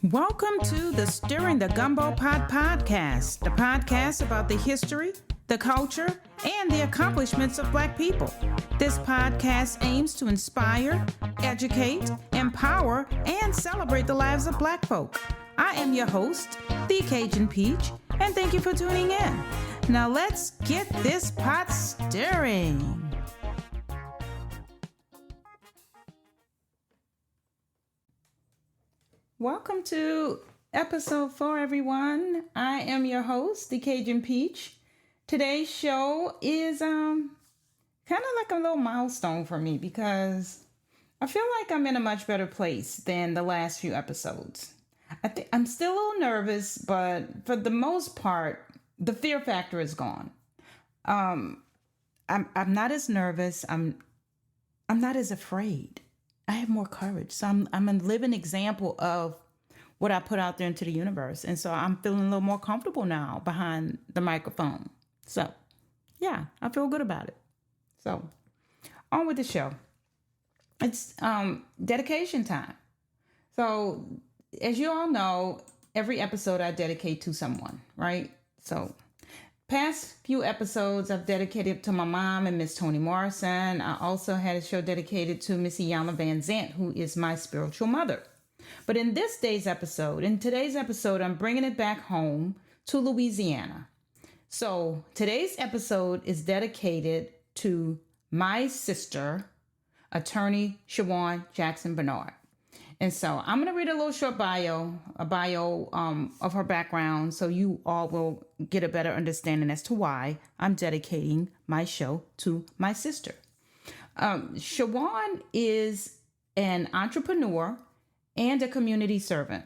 Welcome to the Stirring the Gumbo Pot podcast, the podcast about the history, the culture, and the accomplishments of Black people. This podcast aims to inspire, educate, empower, and celebrate the lives of Black folk. I am your host, the Cajun Peach, and thank you for tuning in. Now let's get this pot stirring. Welcome to episode 4, everyone. I am your host, the Cajun Peach. Today's show is kind of like a little milestone for me because I feel like I'm in a much better place than the last few episodes. I'm still a little nervous, but for the most part, the fear factor is gone. I'm not as nervous. I'm not as afraid. I have more courage. So I'm a living example of what I put out there into the universe. And so I'm feeling a little more comfortable now behind the microphone. So yeah, I feel good about it. So on with the show. It's dedication time. So as you all know, every episode I dedicate to someone, right? So past few episodes I've dedicated to my mom and Miss Toni Morrison. I also had a show dedicated to Miss Iyanla Van Zant, who is my spiritual mother. But in today's episode, I'm bringing it back home to Louisiana. So today's episode is dedicated to my sister, attorney Shawan Jackson Bernard. And so I'm going to read a little short bio of her background so you all will get a better understanding as to why I'm dedicating my show to my sister. Shawan is an entrepreneur and a community servant.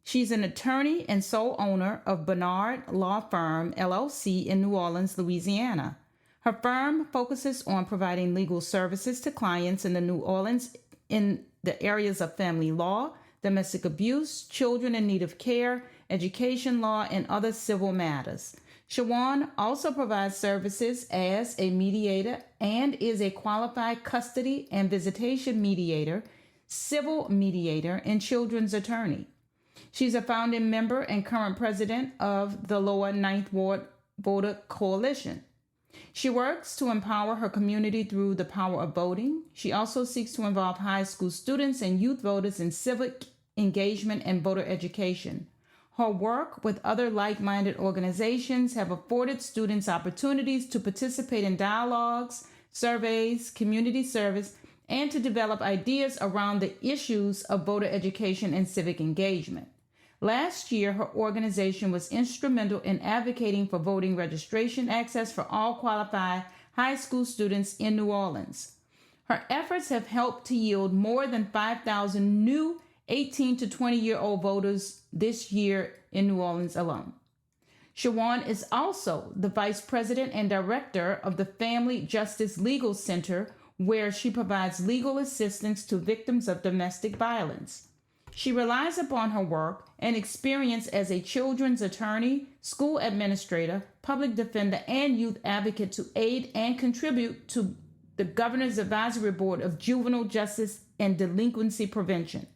She's an attorney and sole owner of Bernard Law Firm, LLC in New Orleans, Louisiana. Her firm focuses on providing legal services to clients in the New Orleans in the areas of family law, domestic abuse, children in need of care, education law, and other civil matters. Shawan also provides services as a mediator and is a qualified custody and visitation mediator, civil mediator, and children's attorney. She's a founding member and current president of the Lower Ninth Ward Voter Coalition. She works to empower her community through the power of voting. She also seeks to involve high school students and youth voters in civic engagement and voter education. Her work with other like-minded organizations have afforded students opportunities to participate in dialogues, surveys, community service, and to develop ideas around the issues of voter education and civic engagement. Last year, her organization was instrumental in advocating for voting registration access for all qualified high school students in New Orleans. Her efforts have helped to yield more than 5,000 new 18 to 20-year-old voters this year in New Orleans alone. Shawan is also the vice president and director of the Family Justice Legal Center, where she provides legal assistance to victims of domestic violence. She relies upon her work and experience as a children's attorney, school administrator, public defender, and youth advocate to aid and contribute to the Governor's Advisory Board of Juvenile Justice and Delinquency Prevention.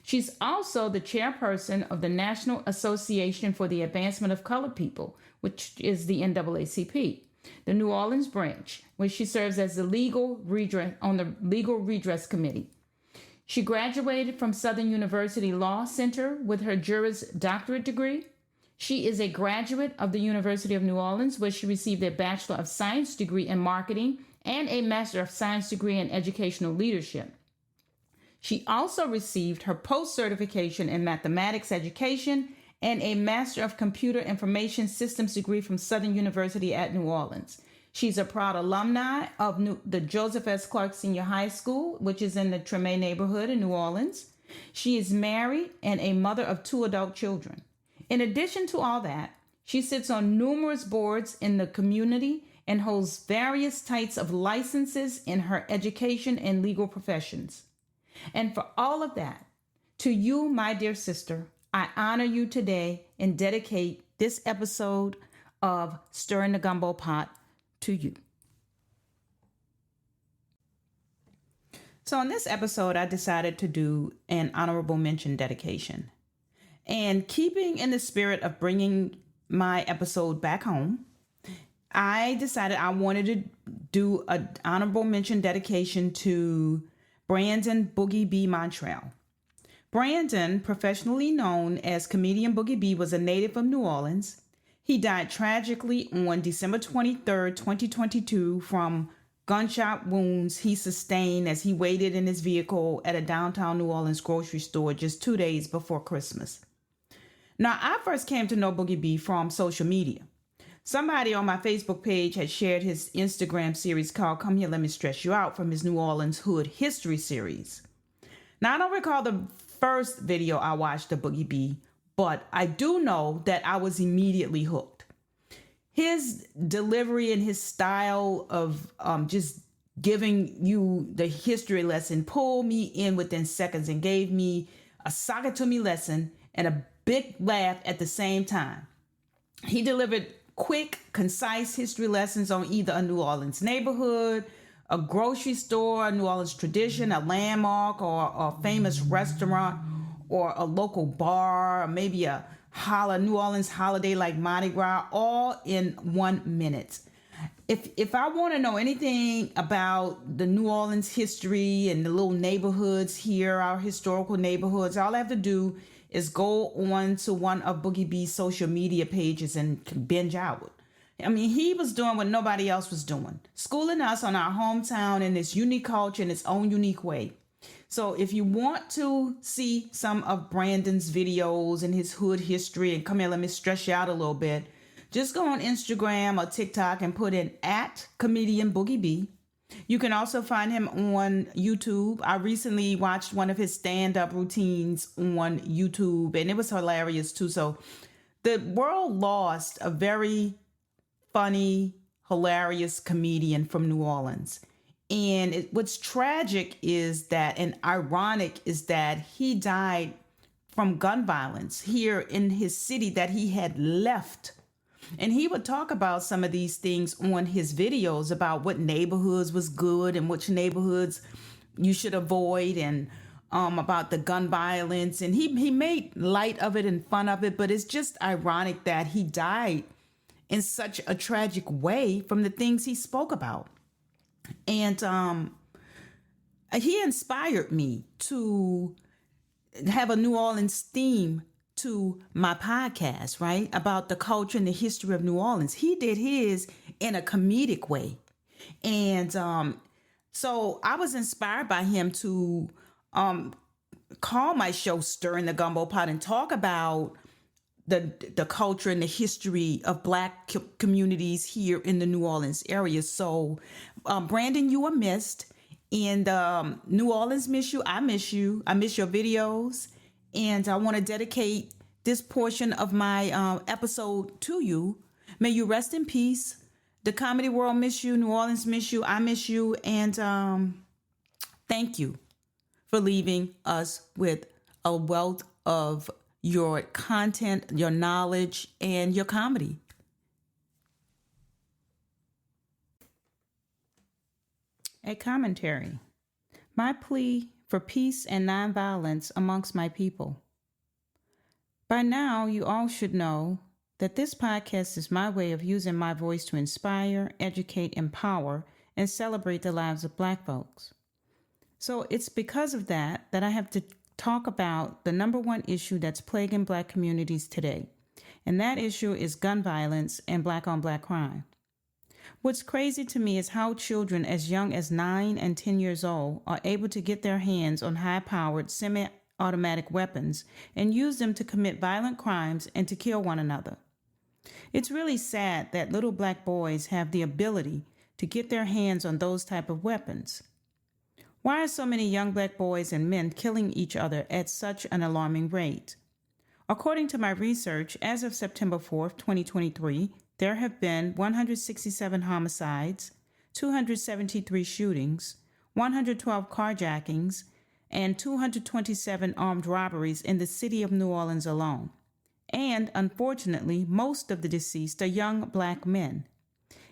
She's also the chairperson of the National Association for the Advancement of Colored People, which is the NAACP, the New Orleans branch, where she serves as the Legal Redress Committee. She graduated from Southern University Law Center with her Juris Doctorate degree. She is a graduate of the University of New Orleans, where she received a Bachelor of Science degree in Marketing and a Master of Science degree in Educational Leadership. She also received her post-certification in Mathematics Education and a Master of Computer Information Systems degree from Southern University at New Orleans. She's a proud alumni of the Joseph S. Clark Senior High School, which is in the Treme neighborhood in New Orleans. She is married and a mother of 2 adult children. In addition to all that, she sits on numerous boards in the community and holds various types of licenses in her education and legal professions. And for all of that, to you, my dear sister, I honor you today and dedicate this episode of Stirring the Gumbo Pot to you. So, in this episode, I decided to do an honorable mention dedication. And keeping in the spirit of bringing my episode back home, I decided I wanted to do an honorable mention dedication to Brandon Boogie B. Montrell. Brandon, professionally known as comedian Boogie B, was a native of New Orleans. He died tragically on December 23rd, 2022, from gunshot wounds he sustained as he waited in his vehicle at a downtown New Orleans grocery store just 2 days before Christmas. Now, I first came to know Boogie B from social media. Somebody on my Facebook page had shared his Instagram series called Come Here, Let Me Stress You Out from his New Orleans Hood History series. Now, I don't recall the first video I watched of Boogie B, but I do know that I was immediately hooked. His delivery and his style of just giving you the history lesson pulled me in within seconds and gave me a sock it to me lesson and a big laugh at the same time. He delivered quick, concise history lessons on either a New Orleans neighborhood, a grocery store, a New Orleans tradition, a landmark, or a famous restaurant, or a local bar, or maybe a New Orleans holiday like Mardi Gras, all in 1 minute. If I want to know anything about the New Orleans history and the little neighborhoods here, our historical neighborhoods, all I have to do is go on to one of Boogie B's social media pages and binge out. I mean, he was doing what nobody else was doing, schooling us on our hometown and its unique culture in its own unique way. So if you want to see some of Brandon's videos and his hood history, and come here, let me stress you out a little bit, just go on Instagram or TikTok and put in @comedian Boogie B. You can also find him on YouTube. I recently watched one of his stand-up routines on YouTube, and it was hilarious too. So the world lost a very funny, hilarious comedian from New Orleans. And what's tragic is that, and ironic is that, he died from gun violence here in his city that he had left. And he would talk about some of these things on his videos about what neighborhoods was good and which neighborhoods you should avoid, and about the gun violence. And he made light of it and fun of it, but it's just ironic that he died in such a tragic way from the things he spoke about. And he inspired me to have a New Orleans theme to my podcast, right? About the culture and the history of New Orleans. He did his in a comedic way. And so I was inspired by him to call my show Stirring the Gumbo Pot and talk about the culture and the history of Black communities here in the New Orleans area. So Brandon, you are missed. And New Orleans miss you. I miss you. I miss your videos. And I want to dedicate this portion of my episode to you. May you rest in peace. The comedy world miss you. New Orleans miss you. I miss you. And thank you for leaving us with a wealth of your content, your knowledge, and your comedy. A commentary. My plea for peace and nonviolence amongst my people. By now, you all should know that this podcast is my way of using my voice to inspire, educate, empower, and celebrate the lives of Black folks. So it's because of that I have to talk about the number one issue that's plaguing Black communities today, and that issue is gun violence and Black-on-Black crime. What's crazy to me is how children as young as 9 and 10 years old are able to get their hands on high-powered semi-automatic weapons and use them to commit violent crimes and to kill one another. It's really sad that little Black boys have the ability to get their hands on those type of weapons. Why are so many young Black boys and men killing each other at such an alarming rate? According to my research, as of September 4th, 2023, there have been 167 homicides, 273 shootings, 112 carjackings, and 227 armed robberies in the city of New Orleans alone. And, unfortunately, most of the deceased are young Black men.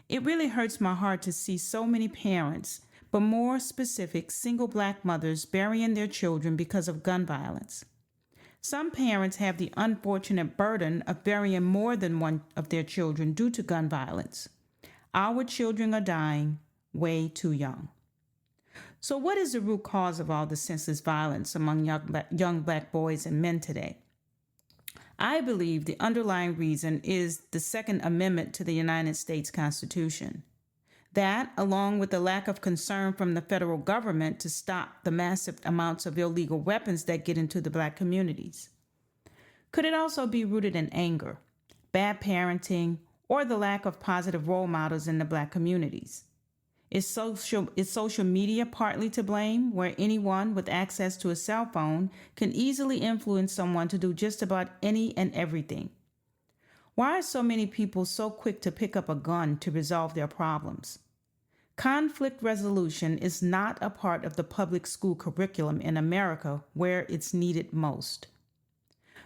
It really hurts my heart to see so many parents but more specific, single black mothers burying their children because of gun violence. Some parents have the unfortunate burden of burying more than one of their children due to gun violence. Our children are dying way too young. So what is the root cause of all the senseless violence among young black boys and men today? I believe the underlying reason is the Second Amendment to the United States Constitution. That, along with the lack of concern from the federal government to stop the massive amounts of illegal weapons that get into the black communities. Could it also be rooted in anger, bad parenting, or the lack of positive role models in the black communities? Is social media partly to blame, where anyone with access to a cell phone can easily influence someone to do just about any and everything? Why are so many people so quick to pick up a gun to resolve their problems? Conflict resolution is not a part of the public school curriculum in America where it's needed most.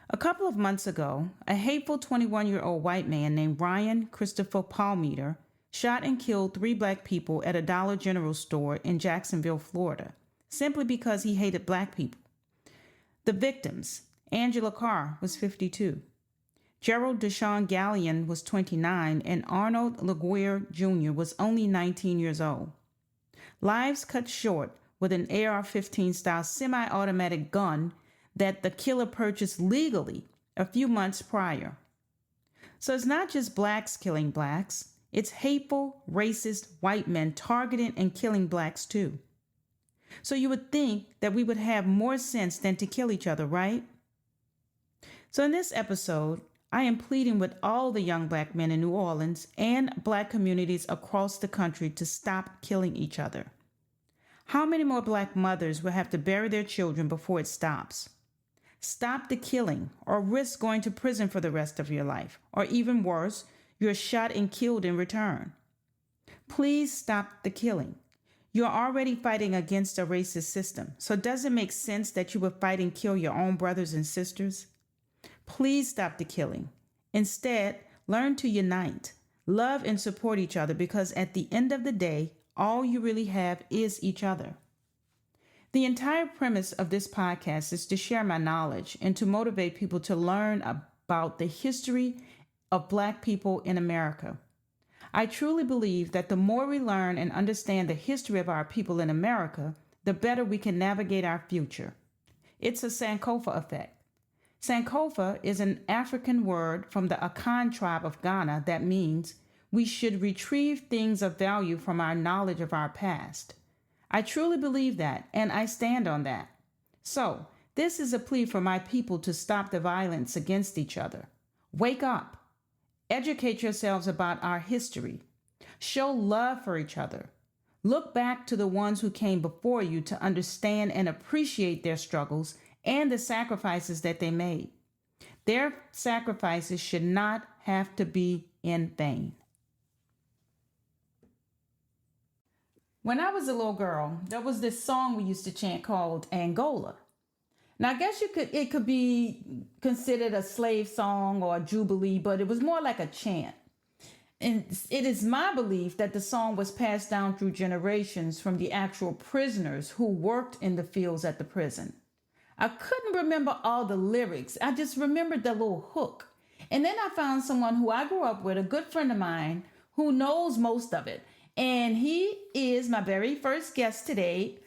A couple of months ago, a hateful 21-year-old white man named Ryan Christopher Palmeter shot and killed 3 black people at a Dollar General store in Jacksonville, Florida, simply because he hated black people. The victims, Angela Carr was 52, Gerald Deshaun Gallion was 29, and Arnold LaGuerre Jr. was only 19 years old. Lives cut short with an AR-15 style semi-automatic gun that the killer purchased legally a few months prior. So it's not just blacks killing blacks. It's hateful, racist white men targeting and killing blacks too. So you would think that we would have more sense than to kill each other, right? So in this episode, I am pleading with all the young black men in New Orleans and black communities across the country to stop killing each other. How many more black mothers will have to bury their children before it stops? Stop the killing or risk going to prison for the rest of your life, or even worse, you're shot and killed in return. Please stop the killing. You're already fighting against a racist system, so does it make sense that you would fight and kill your own brothers and sisters? Please stop the killing. Instead, learn to unite, love, and support each other, because at the end of the day, all you really have is each other. The entire premise of this podcast is to share my knowledge and to motivate people to learn about the history of black people in America. I truly believe that the more we learn and understand the history of our people in America, the better we can navigate our future. It's a Sankofa effect. Sankofa is an African word from the Akan tribe of Ghana that means we should retrieve things of value from our knowledge of our past. I truly believe that, and I stand on that. So, this is a plea for my people to stop the violence against each other. Wake up. Educate yourselves about our history. Show love for each other. Look back to the ones who came before you to understand and appreciate their struggles and the sacrifices that they made. Their sacrifices should not have to be in vain. When I was a little girl, there was this song we used to chant called Angola. Now, I guess it could be considered a slave song or a jubilee, but it was more like a chant. And it is my belief that the song was passed down through generations from the actual prisoners who worked in the fields at the prison. I couldn't remember all the lyrics. I just remembered the little hook. And then I found someone who I grew up with, a good friend of mine, who knows most of it. And he is my very first guest today.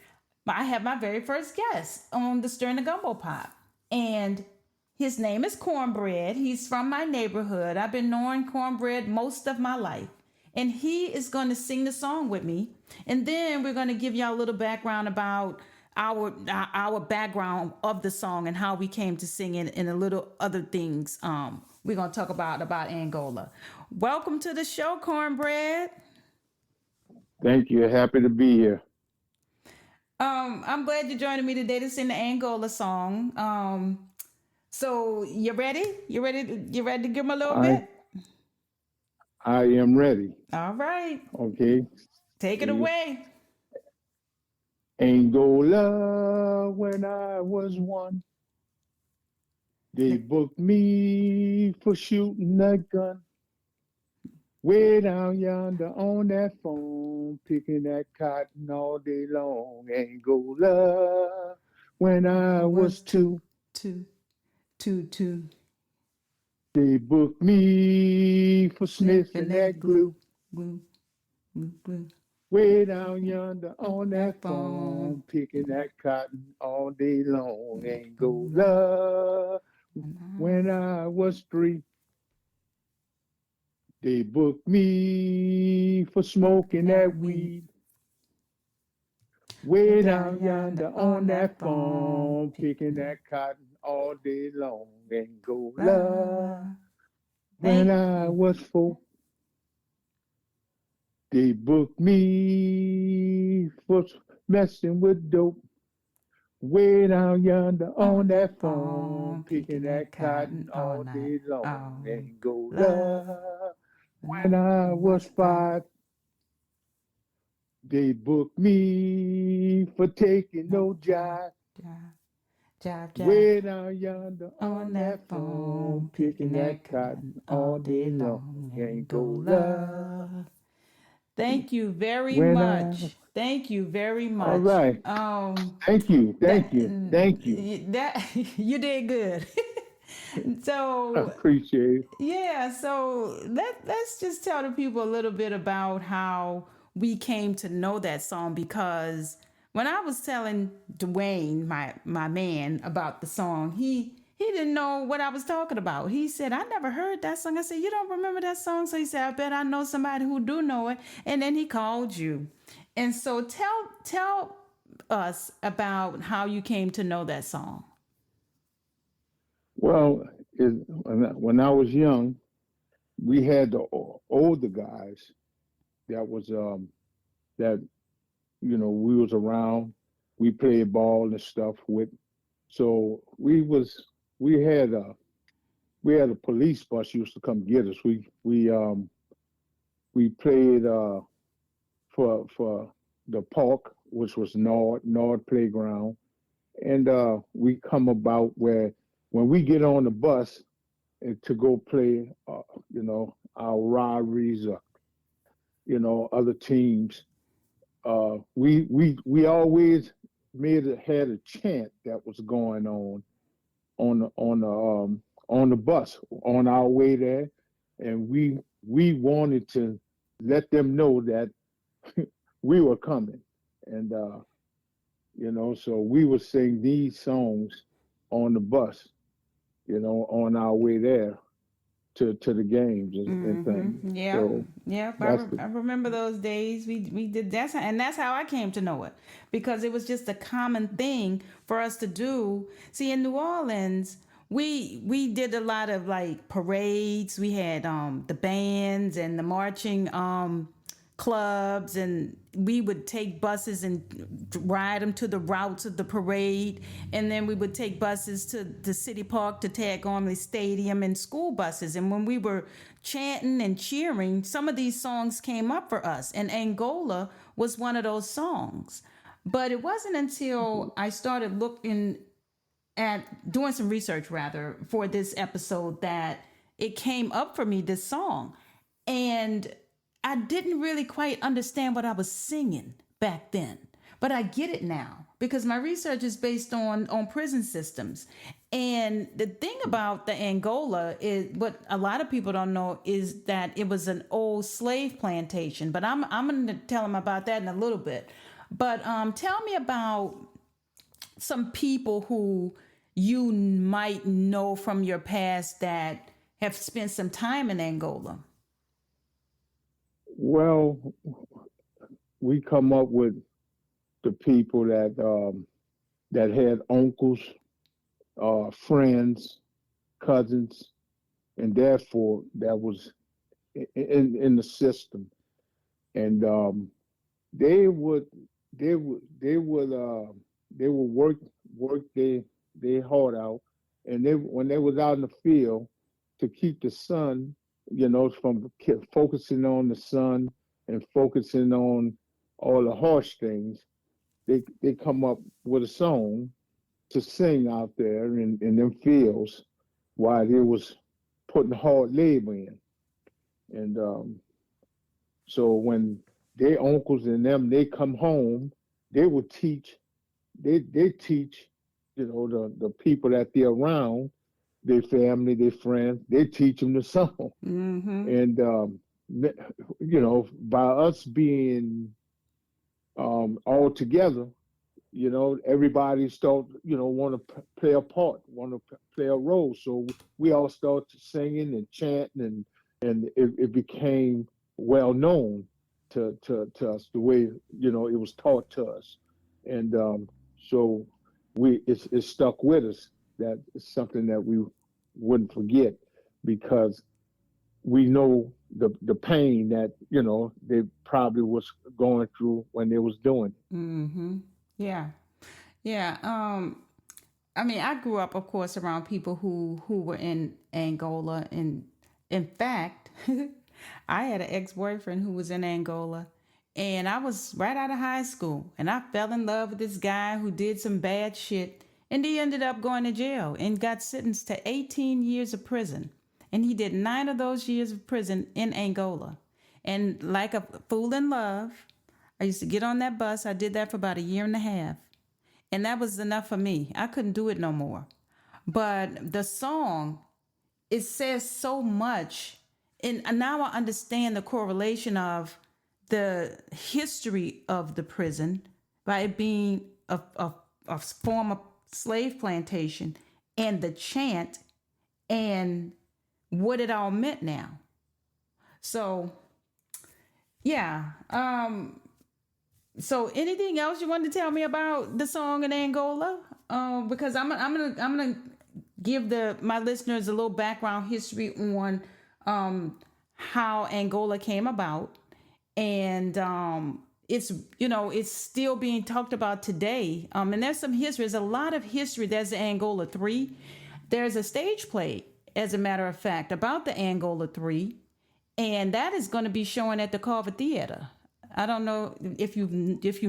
I have my very first guest on the Stir in the Gumbo Pot. And his name is Cornbread. He's from my neighborhood. I've been knowing Cornbread most of my life. And he is going to sing the song with me. And then we're going to give y'all a little background about our background of the song and how we came to sing it, and a little other things we're going to talk about Angola. Welcome to the show, Cornbread. Thank you. Happy to be here. I'm glad you're joining me today to sing the Angola song. So you ready? You ready to give them a little bit? I am ready. All right. Okay. Take it away. Angola, when I was one, they booked me for shooting a gun. Way down yonder on that phone, picking that cotton all day long. Angola, when When I I was was two, two, two, they booked me for sniffing sniffing that that glue. glue, glue, glue, glue. Way down yonder On on that that phone, phone, picking that cotton all day long. Angola. Angola, When I when I was three, they booked me for smoking smoking that that weed, weed. way Way down down yonder yonder on on that that phone, phone, picking picking that cotton all day long. Angola, that. when Thank I you. was four, they booked me for messing with dope. Way down yonder On on that that phone, phone, picking picking that that cotton cotton all all night. day long. Oh, love. Angola, When when I I was was five, five, they booked me for taking no no jive, jive. jive, jive, jive. Way down yonder On on that that phone, phone, picking picking that that cotton cotton all all day day long. long. Angola, Angola. Thank you very when I, much. Thank you very all much. right. Thank you, thank That you, thank you. that you did good. I So appreciate it. yeah, so let's just tell the people a little bit about how we came to know that song because when I was telling Dwayne, my man, about the song, he didn't know what I was talking about. He said, I never heard that song. I said, you don't remember that song? So he said, I bet I know somebody who do know it. And then he called you. And so tell us about how you came to know that song. Well, when I was young, we had the older guys that was that we was around. We played ball and stuff with. So we had a we had a police bus used to come get us. We played for the park, which was Nord Playground, and we come about where when we get on the bus and to go play, our rivalries, other teams. We always had a chant that was going on on the bus on our way there, and we wanted to let them know that we were coming, and so we would sing these songs on the bus, on our way there to the games and things. Yep, So yep. that's the I remember those days. We did and that's how I came to know it because it was just a common thing for us to do. See, in New Orleans, we did a lot of like parades. We had the bands and the marching clubs, and we would take buses and ride them to the routes of the parade, and then we would take buses to the city park to tag on the stadium, and school buses. And when we were chanting and cheering, some of these songs came up for us, and Angola was one of those songs. But it wasn't until I started looking at doing some research rather for this episode that it came up for me, this song. And I didn't really quite understand what I was singing back then. But I get it now because my research is based on prison systems. And the thing about the Angola is what a lot of people don't know is that it was an old slave plantation. But I'm going to tell them about that in a little bit. But tell me about some people who you might know from your past that have spent some time in Angola. well, we come up with the people that had uncles, friends, cousins, and therefore that was in the system, and they would they would they would they would work they heart out, and they when they was out in the field to keep the sun, from focusing on the sun and focusing on all the harsh things, they come up with a song to sing out there in them fields while they was putting hard labor in. And So when their uncles and them they come home, they would teach. They teach, the people that they're around, their family, their friends. They teach them the song, Mm-hmm. and by us being all together, everybody start, want to play a part, want to play a role. So we all started singing and chanting, and it became well known to us the way it was taught to us, and so it's stuck with us. That it's something that we wouldn't forget because we know the pain that they probably was going through when they was doing it. Mm-hmm. Yeah. Yeah. I mean, I grew up, of course, around people who were in Angola, and in fact, I had an ex boyfriend who was in Angola, and I was right out of high school, and I fell in love with this guy who did some bad shit, and he ended up going to jail and got sentenced to 18 years of prison, and he did 9 of those years of prison in Angola, and like a fool in love, I used to get on that bus. I did that for about a year and a half. And that was enough for me. I couldn't do it no more. But the song, it says so much. And now I understand the correlation of the history of the prison by it being a former slave plantation and the chant and what it all meant now. So, yeah. So, anything else you wanted to tell me about the song in Angola? Because I'm gonna give the my listeners a little background history on how Angola came about, and it's still being talked about today. And there's some history. There's a lot of history. There's the Angola 3. There's a stage play, as a matter of fact, about the Angola 3, and that is going to be showing at the Carver Theater. I don't know if you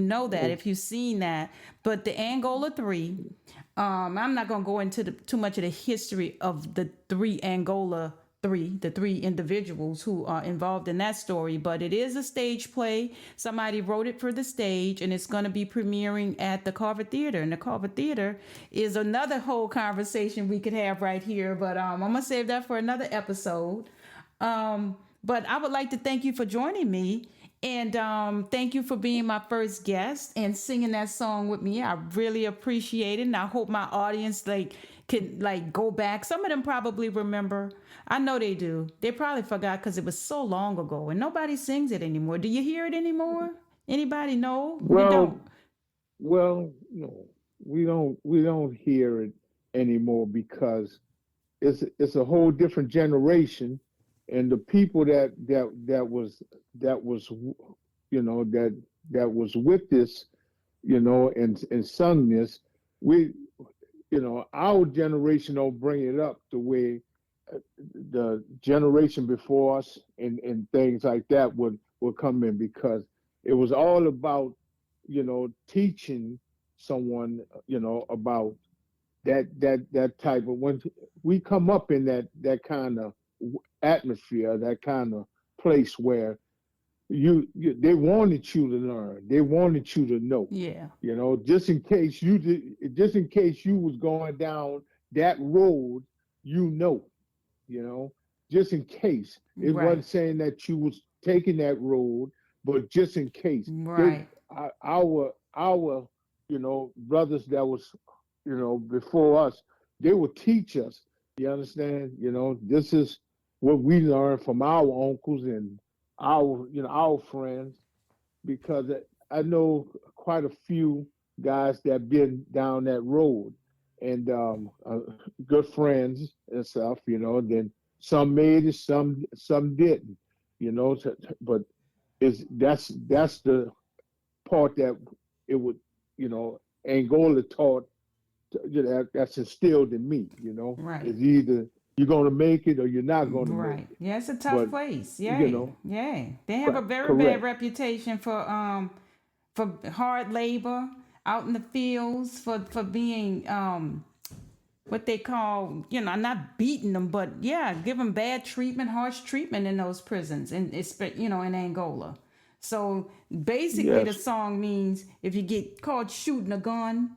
know that, if you've seen that, but the Angola 3. I'm not going to go into too much of the history of the three Angola 3, the three individuals who are involved in that story, but it is a stage play. Somebody wrote it for the stage, and it's going to be premiering at the Carver Theater. And the Carver Theater is another whole conversation we could have right here, but I'm going to save that for another episode. But I would like to thank you for joining me. And thank you for being my first guest and singing that song with me. I really appreciate it. And I hope my audience could go back. Some of them probably remember. I know they do. They probably forgot because it was so long ago and nobody sings it anymore. Do you hear it anymore? Anybody know? You don't? Well, well, no, we don't hear it anymore because it's a whole different generation, and the people that was that was with this, and sung this. We our generation don't bring it up the way the generation before us and things like that would come in because it was all about teaching someone about that type of when we come up in that kind of atmosphere, that kind of place where they wanted you to learn, they wanted you to know, Yeah. just in case you was going down that road, you know, you know, just in case. It Right. wasn't saying that you was taking that road, but just in case. They Right. our brothers that was before us, they would teach us. You understand? This is what we learned from our uncles and our friends because I know quite a few guys that been down that road and good friends and stuff. Then some made it, some didn't. But that's the part that it would Angola taught that's instilled in me. Right. Is either you're gonna make it or you're not gonna make Right. it. Yeah, it's a tough But place. you Yay. know, Yay. They have a very bad correct. reputation for hard labor out in the fields, for being what they call, not beating them, but yeah, give them bad treatment, harsh treatment in those prisons, and it's, in Angola. So basically, the Yes. song means if you get caught shooting a gun,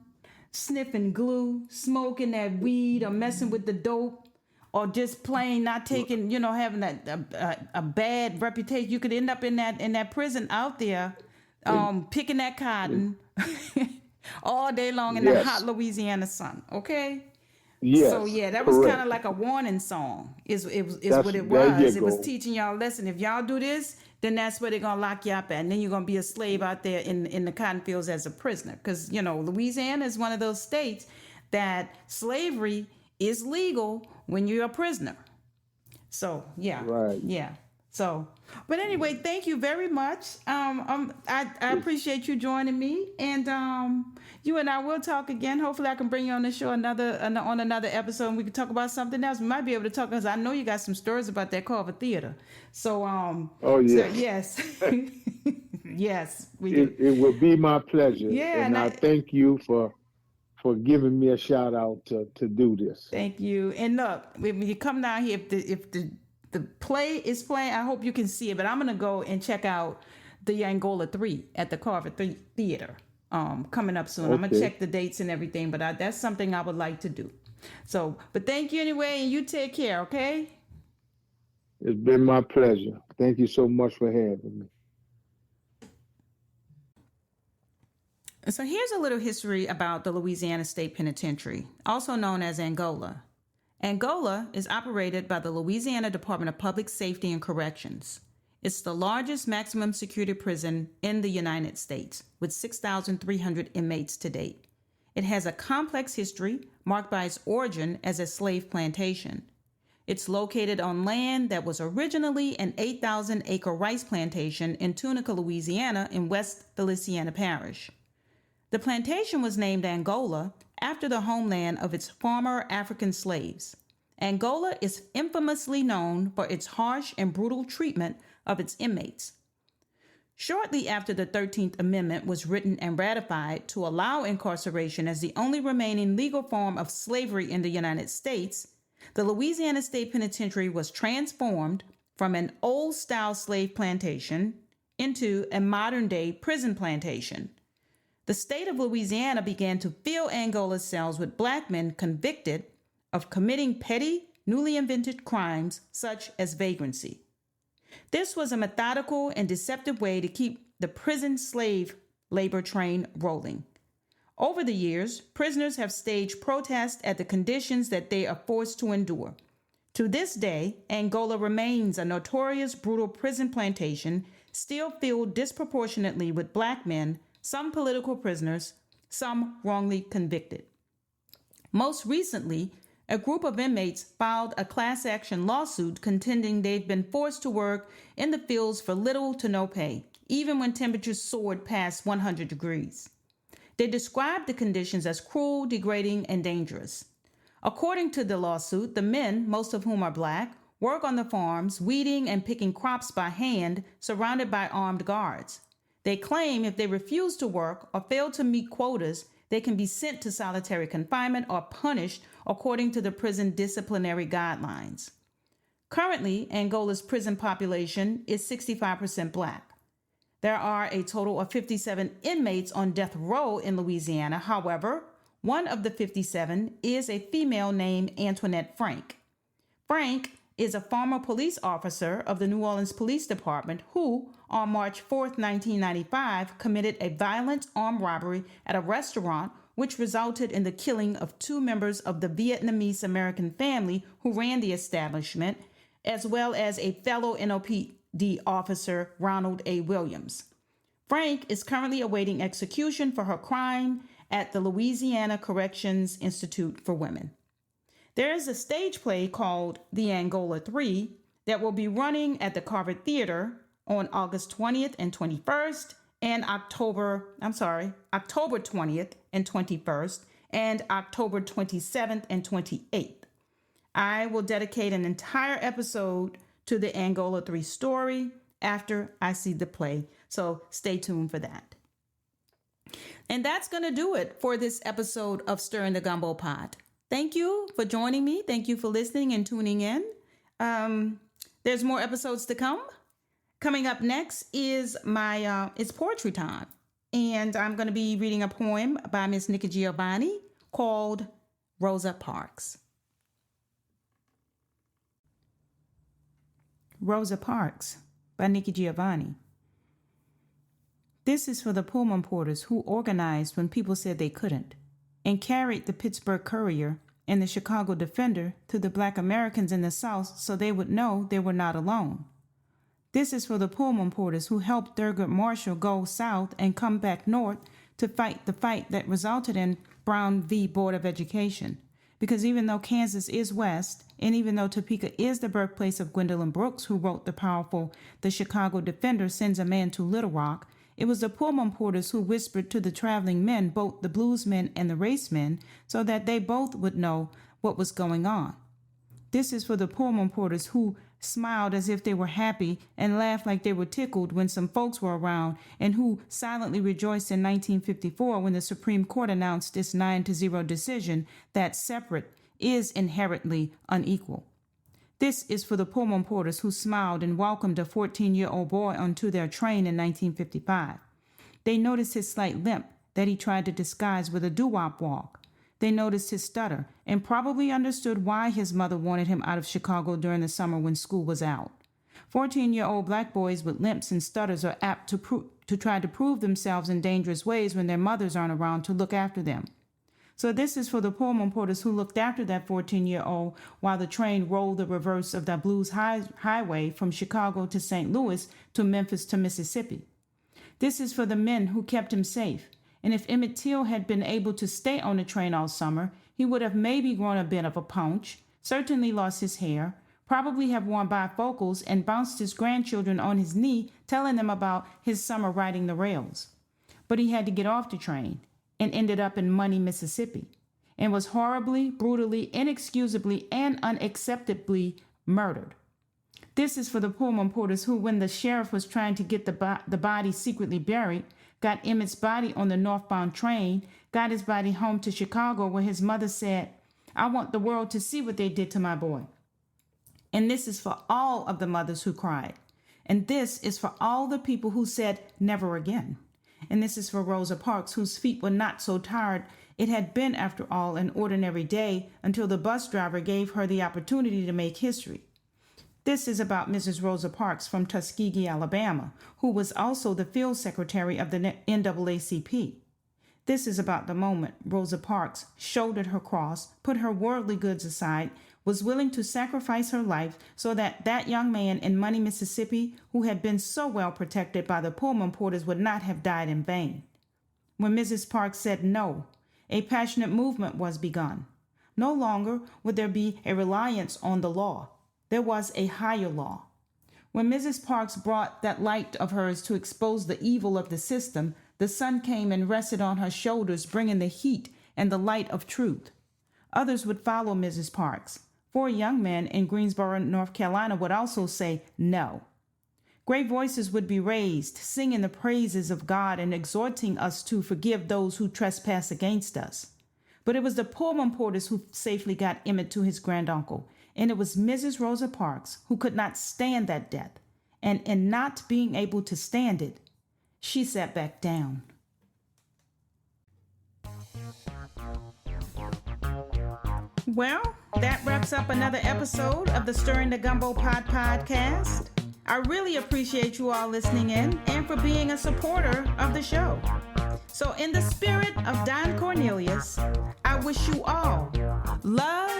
sniffing glue, smoking that weed, or messing with the dope, or just plain not taking, having a bad reputation, you could end up in that prison out there, And, picking that cotton all day long in the hot yes. Louisiana sun. Okay. So Yes. yeah, that was kind of Correct. like a warning song. Is That's what it there you was. It was go. teaching y'all, listen, if y'all do this, then that's where they're gonna lock you up at, and then you're gonna be a slave out there in the cotton fields as a prisoner. Because Louisiana is one of those states that slavery is legal when you're a prisoner. So yeah, Right. yeah. So, but anyway, thank you very much. I It's, appreciate you joining me, and you and I will talk again. Hopefully, I can bring you on the show on another episode, and we can talk about something else. We might be able to talk because I know you got some stories about that Carver Theater. So, oh so yes. yes, yes, we do. It will be my pleasure, Yeah, and and I I thank you for giving me a shout out to do this. thank you. And look, when you come down here, if the play is playing, I hope you can see it. But I'm gonna go and check out the Angola 3 at the Carver Theater. Coming up soon. I'm gonna Okay. check the dates and everything, but that's something I would like to do. So, but thank you anyway, and you take care, okay? It's been my pleasure. Thank you so much for having me. So here's a little history about the Louisiana State Penitentiary, also known as Angola. Angola is operated by the Louisiana Department of Public Safety and Corrections. It's the largest maximum security prison in the United States, with 6,300 inmates to date. It has a complex history marked by its origin as a slave plantation. It's located on land that was originally an 8,000-acre rice plantation in Tunica, Louisiana, in West Feliciana Parish. The plantation was named Angola after the homeland of its former African slaves. Angola is infamously known for its harsh and brutal treatment of its inmates. Shortly after the 13th Amendment was written and ratified to allow incarceration as the only remaining legal form of slavery in the United States, the Louisiana State Penitentiary was transformed from an old-style slave plantation into a modern-day prison plantation. The state of Louisiana began to fill Angola's cells with black men convicted of committing petty, newly invented crimes such as vagrancy. This was a methodical and deceptive way to keep the prison slave labor train rolling. Over the years, prisoners have staged protests at the conditions that they are forced to endure. To this day, Angola remains a notorious, brutal prison plantation, still filled disproportionately with black men, some political prisoners, some wrongly convicted. Most recently, a group of inmates filed a class action lawsuit contending they've been forced to work in the fields for little to no pay, even when temperatures soared past 100 degrees. They described the conditions as cruel, degrading, and dangerous. According to the lawsuit, the men, most of whom are black, work on the farms, weeding and picking crops by hand, surrounded by armed guards. They claim if they refuse to work or fail to meet quotas, they can be sent to solitary confinement or punished according to the prison disciplinary guidelines. Currently, Angola's prison population is 65% black. There are a total of 57 inmates on death row in Louisiana. However, one of the 57 is a female named Antoinette Frank. Frank is a former police officer of the New Orleans Police Department who, on March 4, 1995, committed a violent armed robbery at a restaurant which resulted in the killing of 2 members of the Vietnamese American family who ran the establishment, as well as a fellow NOPD officer, Ronald A. Williams. Frank is currently awaiting execution for her crime at the Louisiana Corrections Institute for Women. There is a stage play called The Angola 3 that will be running at the Carver Theater on August 20th and 21st and October 20th and 21st and October 27th and 28th. I will dedicate an entire episode to the Angola 3 story after I see the play, so stay tuned for that. And that's going to do it for this episode of Stirring the Gumbo Pot. Thank you for joining me. Thank you for listening and tuning in. There's more episodes to come. Coming up next is it's poetry time. And I'm going to be reading a poem by Miss Nikki Giovanni called Rosa Parks. Rosa Parks by Nikki Giovanni. This is for the Pullman porters who organized when people said they couldn't, and carried the Pittsburgh Courier and the Chicago Defender to the Black Americans in the South so they would know they were not alone. This is for the Pullman porters who helped Thurgood Marshall go south and come back north to fight the fight that resulted in Brown v. Board of Education. Because even though Kansas is west, and even though Topeka is the birthplace of Gwendolyn Brooks, who wrote the powerful The Chicago Defender Sends a Man to Little Rock, it was the Pullman porters who whispered to the traveling men, both the bluesmen and the racemen, so that they both would know what was going on. This is for the Pullman porters who smiled as if they were happy and laughed like they were tickled when some folks were around, and who silently rejoiced in 1954 when the Supreme Court announced its 9-0 decision that separate is inherently unequal. This is for the Pullman porters who smiled and welcomed a 14-year-old boy onto their train in 1955. They noticed his slight limp that he tried to disguise with a doo-wop walk. They noticed his stutter and probably understood why his mother wanted him out of Chicago during the summer when school was out. 14-year-old black boys with limps and stutters are apt to try to prove themselves in dangerous ways when their mothers aren't around to look after them. So this is for the Pullman porters who looked after that 14-year-old while the train rolled the reverse of the Blues Highway from Chicago to St. Louis to Memphis to Mississippi. This is for the men who kept him safe. And if Emmett Till had been able to stay on the train all summer, he would have maybe grown a bit of a paunch, certainly lost his hair, probably have worn bifocals and bounced his grandchildren on his knee, telling them about his summer riding the rails. But he had to get off the train and ended up in Money, Mississippi, and was horribly, brutally, inexcusably, and unacceptably murdered. This is for the Pullman porters who, when the sheriff was trying to get the body secretly buried, got Emmett's body on the northbound train, got his body home to Chicago where his mother said, "I want the world to see what they did to my boy." And this is for all of the mothers who cried. And this is for all the people who said never again. And this is for Rosa Parks, whose feet were not so tired. It had been, after all, an ordinary day until the bus driver gave her the opportunity to make history. This is about Mrs. Rosa Parks from Tuskegee, Alabama, who was also the field secretary of the NAACP. This is about the moment Rosa Parks shouldered her cross, put her worldly goods aside, was willing to sacrifice her life so that that young man in Money, Mississippi, who had been so well protected by the Pullman porters, would not have died in vain. When Mrs. Parks said no, a passionate movement was begun. No longer would there be a reliance on the law. There was a higher law. When Mrs. Parks brought that light of hers to expose the evil of the system, the sun came and rested on her shoulders, bringing the heat and the light of truth. Others would follow Mrs. Parks. 4 young men in Greensboro, North Carolina would also say no. Great voices would be raised, singing the praises of God and exhorting us to forgive those who trespass against us. But it was the Pullman porters who safely got Emmett to his granduncle, and it was Mrs. Rosa Parks who could not stand that death, and in not being able to stand it, she sat back down. Well, that wraps up another episode of the Stirring the Gumbo podcast. I really appreciate you all listening in and for being a supporter of the show. So in the spirit of Don Cornelius, I wish you all love,